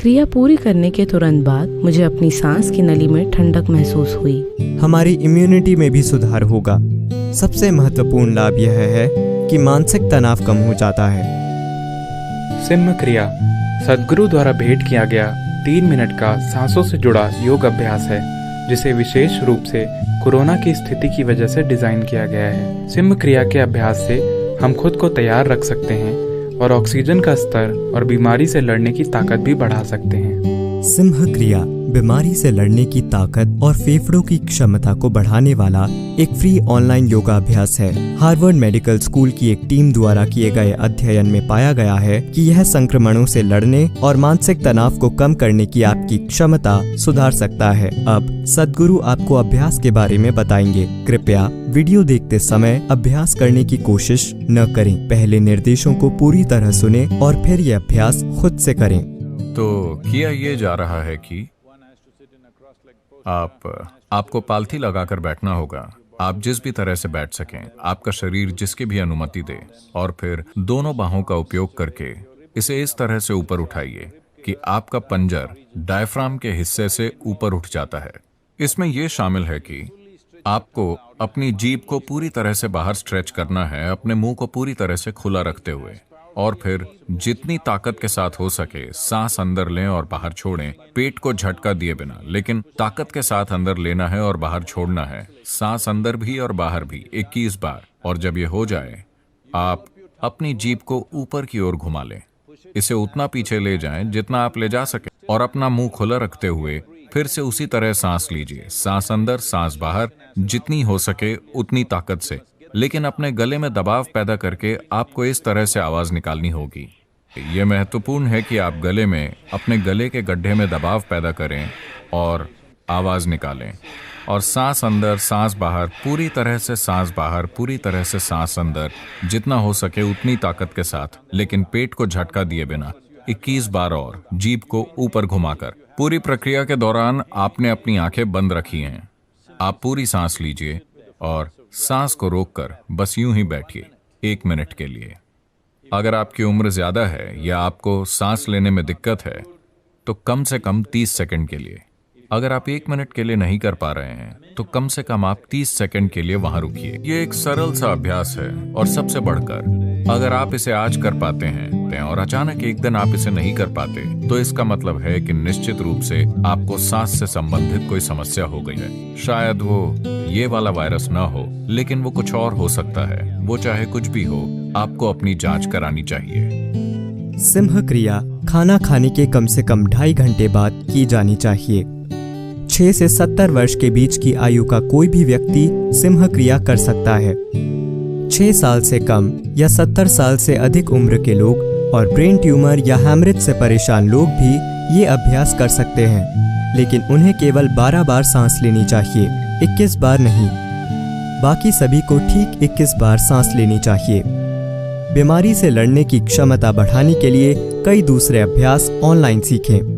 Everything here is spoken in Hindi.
क्रिया पूरी करने के तुरंत बाद मुझे अपनी सांस की नली में ठंडक महसूस हुई। हमारी इम्यूनिटी में भी सुधार होगा। सबसे महत्वपूर्ण लाभ यह है कि मानसिक तनाव कम हो जाता है। सिम्ह क्रिया सद्गुरु द्वारा भेंट किया गया 3 मिनट का सांसों से जुड़ा योग अभ्यास है, जिसे विशेष रूप से कोरोना की स्थिति की वजह से डिजाइन किया गया है। सिम्ह क्रिया के अभ्यास से हम खुद को तैयार रख सकते हैं और ऑक्सीजन का स्तर और बीमारी से लड़ने की ताकत भी बढ़ा सकते हैं। सिम्ह क्रिया बीमारी से लड़ने की ताकत और फेफड़ों की क्षमता को बढ़ाने वाला एक फ्री ऑनलाइन योगा अभ्यास है। हार्वर्ड मेडिकल स्कूल की एक टीम द्वारा किए गए अध्ययन में पाया गया है कि यह संक्रमणों से लड़ने और मानसिक तनाव को कम करने की आपकी क्षमता सुधार सकता है। अब सद्गुरु आपको अभ्यास के बारे में बताएंगे। कृपया वीडियो देखते समय अभ्यास करने की कोशिश न करें। पहले निर्देशों को पूरी तरह सुने और फिर यह अभ्यास खुद से करें। तो किया ये जा रहा है कि आपको पालथी लगाकर बैठना होगा। आप जिस भी तरह से बैठ सकें, आपका शरीर जिसकी भी अनुमति दे, और फिर दोनों बाहों का उपयोग करके इसे इस तरह से ऊपर उठाइए कि आपका पंजर डायफ्राम के हिस्से से ऊपर उठ जाता है। इसमें यह शामिल है कि आपको अपनी जीभ को पूरी तरह से बाहर स्ट्रेच करना है, अपने मुंह को पूरी तरह से खुला रखते हुए, और फिर जितनी ताकत के साथ हो सके सांस अंदर लें और बाहर छोड़ें, पेट को झटका दिए बिना, लेकिन ताकत के साथ अंदर लेना है और बाहर छोड़ना है, सांस अंदर भी और बाहर भी 21 बार। और जब ये हो जाए, आप अपनी जीभ को ऊपर की ओर घुमा लें। इसे उतना पीछे ले जाएं जितना आप ले जा सके, और अपना मुंह खुला रखते हुए फिर से उसी तरह सांस लीजिए। सांस अंदर, सांस बाहर, जितनी हो सके उतनी ताकत से, लेकिन अपने गले में दबाव पैदा करके आपको इस तरह से आवाज निकालनी होगी। यह महत्वपूर्ण है कि आप गले में, अपने गले के गड्ढे में दबाव पैदा करें और आवाज निकालें। और सांस अंदर, सांस बाहर, पूरी तरह से सांस बाहर, पूरी तरह से सांस अंदर, जितना हो सके उतनी ताकत के साथ, लेकिन पेट को झटका दिए बिना 21 बार, और जीभ को ऊपर घुमाकर। पूरी प्रक्रिया के दौरान आपने अपनी आंखें बंद रखी हैं। आप पूरी सांस लीजिए और सांस को रोककर बस यूं ही बैठिए 1 मिनट के लिए। अगर आपकी उम्र ज्यादा है या आपको सांस लेने में दिक्कत है तो कम से कम 30 सेकंड के लिए। अगर आप 1 मिनट के लिए नहीं कर पा रहे हैं तो कम से कम आप 30 सेकंड के लिए वहां रुकिए। ये एक सरल सा अभ्यास है, और सबसे बढ़कर अगर आप इसे आज कर पाते हैं और अचानक एक दिन आप इसे नहीं कर पाते, तो इसका मतलब है कि निश्चित रूप से आपको सांस से संबंधित कोई समस्या हो गई है। शायद वो ये वाला वायरस ना हो, लेकिन वो कुछ और हो सकता है। वो चाहे कुछ भी हो, आपको अपनी जांच करानी चाहिए। सिम्ह क्रिया खाना खाने के कम से कम 2.5 घंटे बाद की जानी चाहिए। 6 से 70 वर्ष के बीच की आयु का कोई भी व्यक्ति सिम्ह क्रिया कर सकता है। 6 साल से कम या 70 साल से अधिक उम्र के लोग और ब्रेन ट्यूमर या हैमरेज से परेशान लोग भी ये अभ्यास कर सकते हैं, लेकिन उन्हें केवल 12 बार सांस लेनी चाहिए, 21 बार नहीं। बाकी सभी को ठीक 21 बार सांस लेनी चाहिए। बीमारी से लड़ने की क्षमता बढ़ाने के लिए कई दूसरे अभ्यास ऑनलाइन सीखें।